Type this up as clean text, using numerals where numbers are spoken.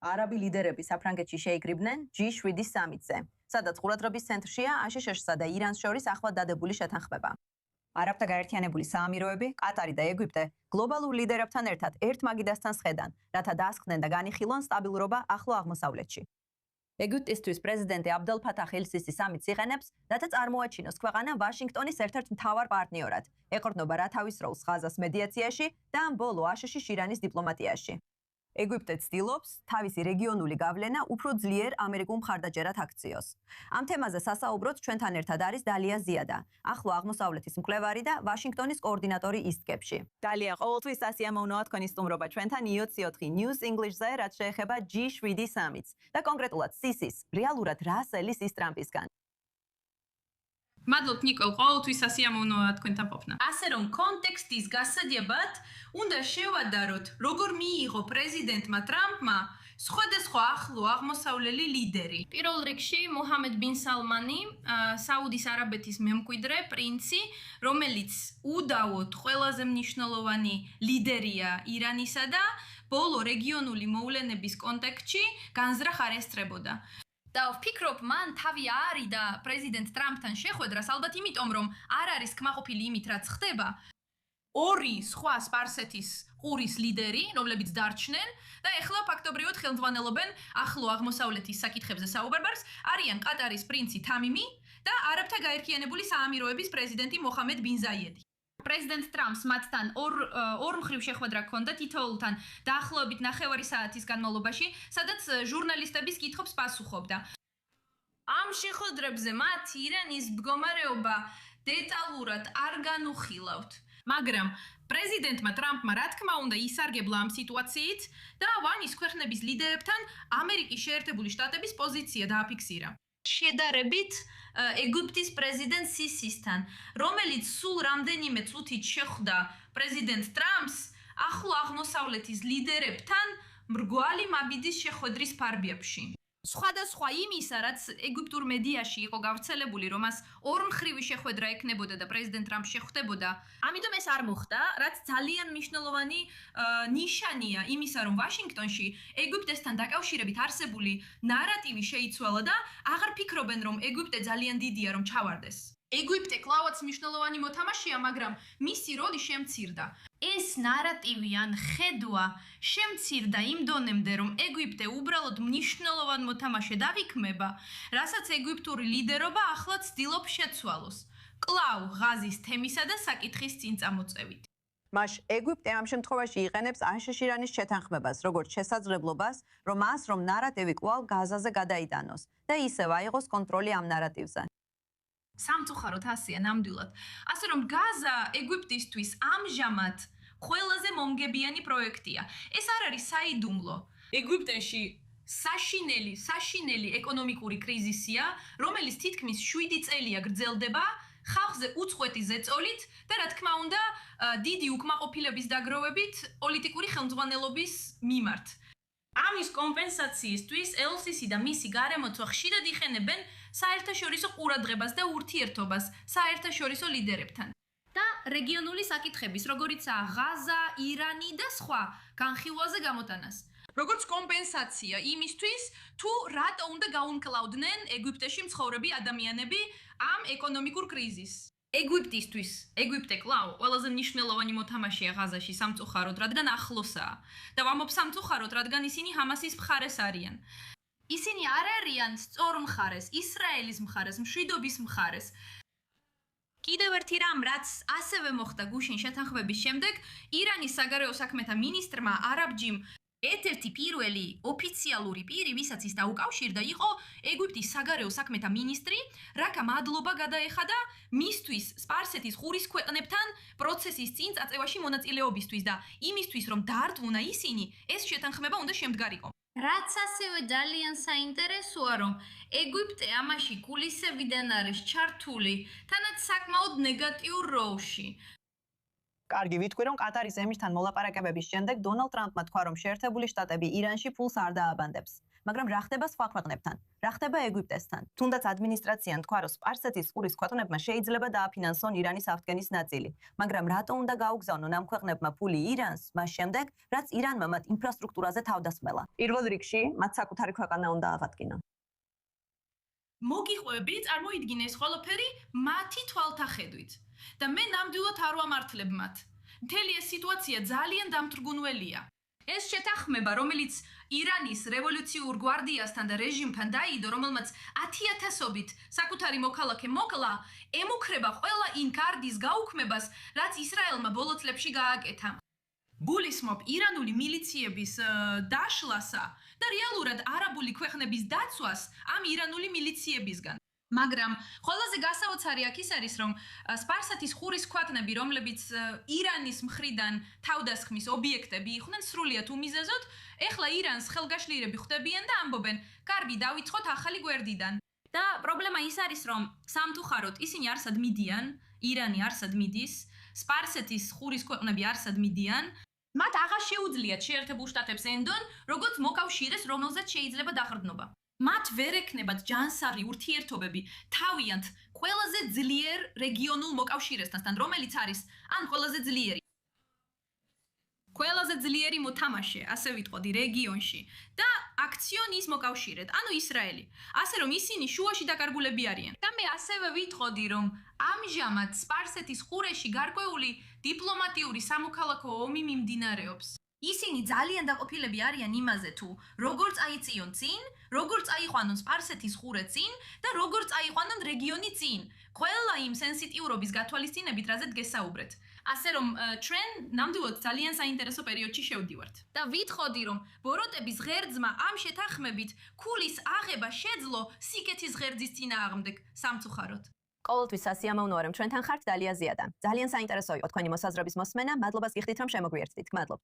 არაბი ლიდერები საფრანგეთში შეიკრიბნენ G7 სამიტზე, სადაც ყურადღების ცენტრშია აშშ-სა და ირანს შორის ახლად დადებული შეთანხმება. არაბთა გაერთიანებული საამიროები, კატარი და ეგვიპტე გლობალურ ლიდერებთან ერთად ერთ მაგიდასთან სხედან, რათა დაასხდნენ და განიხილონ სტაბილურობა ახლო აღმოსავლეთში. ეგვიპტისთვის პრეზიდენტი აბდელ ფათახ ელ-სისი სამიტს იყენებს, რათა წარმოაჩინოს ქვეყანა ვაშინგტონის ერთ-ერთ მთავარ პარტნიორად, ეყრდნობა რათავის როლს ღაზას მედიაციაში და ამ ბოლო აშშ-ის ირანის დიპლომატიაში. ეგვიპტე ცდილობს თავისი რეგიონული გავლენა უფრო ძლიერ ამერიკულ მხარდაჭერად აქციოს. ამ თემაზე სასაუბროდ ჩვენთან ერთად არის დალია ზიადა, ახლო აღმოსავლეთის მკვლევარი და ვაშინგტონის კოორდინატორი ისტკებში. დალია, ყოველთვის სასიამოვნოა თქვენი სტუმრობა ჩვენთან IOC4 News English-ზე, რაც შეეხება G7 სამიტს და კონკრეტულად სისის რეალურად რა სელის ის ტრამპისგან. მადლობთ ნიკოლ, ყოველთვის სასიამოვნოა თქვენთან ყოფნა. ასე რომ კონტექსტის გასადიებად უნდა შევადაროთ, როგორ მიიღო პრეზიდენტმა ტრამპმა სხვადასხვა ახლო აღმოსავლელი ლიდერი. პირველ რიგში მუჰამედ ბინ სალმანი, საუდის არაბეთის მემკვიდრე პრინცი, რომელიც უდავოდ ყველაზე მნიშვნელოვანი ლიდერია ირანისა და ბოლო რეგიონული მოვლენების კონტექსტში განზრახ არ ესწრებოდა. და ვფიქრობ, მან თავი არიდა პრეზიდენტ ტრამპთან შეხვედრას, ალბათ იმიტომ, რომ არ არის კმაყოფილი იმით, რაც ხდება. ორი სხვა სპარსეთის ყურის ლიდერი, რომლებიც დარჩნენ და ეხლა ფაქტობრივად ხელმძღვანელობენ ახლო აღმოსავლეთის საკითხებზე საუბარს, არიან ყატარის პრინცი თამიმი და არაბთა გაერთიანებული საამიროების პრეზიდენტი მოჰამედ ბინ ზაიედი. პრეზიდენტ ტრამპს მათთან ორ მხრივ შეხვედრა ჰქონდა თითოეულთან დაახლოებით 9 საათის განმავლობაში, სადაც ჟურნალისტების კითხვებს პასუხობდა. ამ შეხვედრებზე მათ ირანის მდგომარეობა დეტალურად არ განუხილავთ. მაგრამ პრეზიდენტმა ტრამპმა რა თქმა უნდა ისარგებლა ამ სიტუაციით და ვანის ქვეყნების ლიდერებთან ამერიკის შეერთებული შტატების პოზიცია დააფიქსირა. შედარებით ეგვიპტის პრეზიდენტ სისისთან, რომელიც სულ რამდენიმე წუთით შეხვდა პრეზიდენტ ტრამპს ახლო აღმოსავლეთის ლიდერებთან მრგვალი მაბიდის შეხვედრის ფარგლებში. სხვადასხვა იმისა, რაც ეგვიპტურ მედიაში იყო გავრცელებული, რომ მას ორმხრივი შეხვედრა ექნებოდა და პრეზიდენტ ტრამპს შეხვდებოდა, ამიტომ ეს არ მოხდა, რაც ძალიან მნიშვნელოვანი ნიშანია იმისა, რომ ვაშინგტონში ეგვიპტესთან დაკავშირებით არსებული ნარატივი შეიცვალა და აღარ ფიქრობენ, რომ ეგვიპტე ძალიან დიდია, რომ ჩავარდეს. ეგვიპტე კლავაც მნიშვნელოვანი მოთამაშეა, მაგრამ მისი როლი შემცირდა. ეს ნარატივი ან ხედვა შემცირდა იმ დონემდე, რომ ეგვიპტე უბრალოდ მნიშვნელოვან მოთამაშედ აღიქმება, რასაც ეგვიპტური ლიდერობა ახლა ცდილობს შეცვალოს. კლავ ღაზის თემისა და საკითხის წინ წამოწევით. მაშ ეგვიპტე ამ შემთხვევაში იყენებს აშშ-ირანის შეთანხმებას, როგორც შესაძლებლობას, რომ ნარატივი კვლავ გაზაზე გადაიტანოს და ისევ აიღოს კონტროლი ამ ნარატივზე. სამწუხაროდ ასეა ნამდვილად. ასე რომ გაზა ეგვიპტისთვის ამჟამად ყველაზე მომგებიანი პროექტია. ეს არ არის საიდუმლო. ეგვიპტეში საშინელი ეკონომიკური კრიზისია, რომელიც თითქმის 7 წელია გრძელდება, ხალხზე უწყვეტი ზეწოლით და რა თქმა უნდა, დიდი უკმაყოფილების დაგროვებით პოლიტიკური ხელმძღვანელობის მიმართ. ამის კომპენსაციისთვის ელ-სისი და მისი გარემოცვა ხშირად იყენებენ საერთაშორისო ყურადღებას და ურთიერთობას საერთაშორისო ლიდერებთან. და რეგიონული საკითხების, როგორიცაა ღაზა, ირანი და სხვა განხილვაზე გამოტანას. როგორც კომპენსაცია იმისთვის, თუ რატო უნდა გაუნკლავდნენ ეგვიპტეში მცხოვრები ადამიანები ამ ეკონომიკურ კრიზისს. ეგვიპტისთვის, ეგვიპტე კლავ ყველაზე მნიშვნელოვანი მოთამაშეა ღაზაში სამწუხაროდ, რადგან ახლოსაა. და ვამბობ სამწუხაროდ, რადგან ისინი ჰამასის მხარეს არიან. ისინი არ არიან სწორ მხარეს, ისრაელის მხარეს, მშვიდობის მხარეს. კიდევ ერთი რამ, რაც ასევე მოხდა გუშინ შეთანხმების შემდეგ, ირანის საგარეო საქმეთა მინისტრმა არაბჯიმ ერთ-ერთი პირველი ოფიციალური პირი, ვისაც ის დაუკავშირდა, იყო ეგვიპტის საგარეო საქმეთა მინისტრი, რაკა მადლობა გადაეხადა მისთვის სპარსეთის ყურის ქვეყნებთან პროცესის წინ წაწევაში მონაწილეობისთვის და იმისთვის, რომ დაართვუნა ისინი, ეს შეთანხმება უნდა შემდგარიყო. რაც ასევე ძალიან საინტერესოა, რომ ეგვიპტე ამაში კულისებიდან არის ჩართული, თანაც საკმაოდ ნეგატიურ როლში. კარგი, ვიტყვი, რომ ყატარის ემირთან მოლაპარაკებების შემდეგ დონალდ ტრამპმა თქვა, რომ შეერთებული შტატები ირანში ფულს არ დააბანდებს. მაგრამ რა ხდება სხვა ქვეყნებთან? რა ხდება ეგვიპტესთან? თუნდაც ადმინისტრაციამ თქვა, რომ სპარსეთის ყურის ქვეყნებმა შეიძლება დააფინანსონ ირანის აღდგენის ნაწილი, მაგრამ რატო უნდა გაუგზავნონ ამ ქვეყნებმა ფული ირანს, მას შემდეგ, რაც ირანმა მათ ინფრასტრუქტურაზე თავდასხმელა? პირველ რიგში, მათ საკუთარი ქვეყანა უნდა აღადგინონ. მოგიყვები, წარმოიდგინე ეს ყველაფერი მათი თვალთახედვით. და მე ნამდვილად არ ვამართლებ მათ. მთელი ეს სიტუაცია ძალიან დამთრგუნველია. ეს შეთანხმება, რომელიც ირანის რევოლუციურ გვარდიასთან და რეჟიმთან დაიდო, რომელმაც 10,000-ობით საკუთარი მოქალაქე მოკლა, ემუქრება ყველა იმ გარდის გაუქმებას, რაც ისრაელმა ბოლო წლებში გააკეთა. გულისხმობ ირანული მილიციების დაშლასა და რეალურად არაბული ქვეყნების დაცვას ამ ირანული მილიციებისგან. მაგრამ ყველაზე გასაოცარი აქ ის არის, რომ სპარსეთის ყურის ქვეყნები, რომლებიც ირანის მხრიდან თავდასხმის ობიექტები იყვნენ, სრულიად უმიზეზოდ, ეხლა ირანს ხელგაშლირები ხვდებიან და ამბობენ, კარგი, დავიწყოთ ახალი გვერდიდან. და პრობლემა ის არის, რომ სამწუხაროდ ისინი არსად მიდიან, ირანი არსად მიდის, სპარსეთის ყურის ქვეყნები არსად მიდიან, მათ აღარ შეუძლიათ შეერთებულ შტატებს ენდონ, როგორც მოკავშირეს, რომელზეც შეიძლება დახრდნობა. მათ ვერ ექნებათ ჯანსაღი ურთიერთობები თავიანთ ყველაზე ძლიერ რეგიონულ მოკავშირესთან, რომელიც არის ან ყველაზე ძლიერი. ყველაზე ძლიერი მოთამაშე, ასე ვიტყოდი, რეგიონში და აქციონის მოკავშირედ, ანუ ისრაელი. ასე რომ ისინი შუაში დაკარგულები არიან. და მე ასევე ვიტყოდი, რომ ამჟამად სპარსეთის ყურეში გარკვეული დიპლომატიური სამოქალაქო ომი მიმდინარეობს. ისინი ძალიან დაყოფილები არიან იმაზე თუ როგორ წაიწიონ წინ, როგორ წაიყვანონ სპარსეთის ყურე წინ და როგორ წაიყვანონ რეგიონი წინ. ყველა იმ სენსიტიურობის გათვალისწინებით, რაზეც გესაუბრეთ. ასე რომ ჩვენ ნამდვილად ძალიან საინტერესო პერიოდში შევდივართ. და ვიტყოდი, რომ ბოროტების ღერძმა ამ შეთანხმებით ქულის აღება შეძლო სიკეთის ღერძის წინააღმდეგ სამწუხაროდ. ყოველთვის სასიამოვნოა, რომ ჩვენთან ხართ დალია ზიადა. ძალიან საინტერესო იყო თქვენი მოსაზრების მოსმენა. მადლობას გიხდით, რომ შემოგვიერთდით. მადლობთ.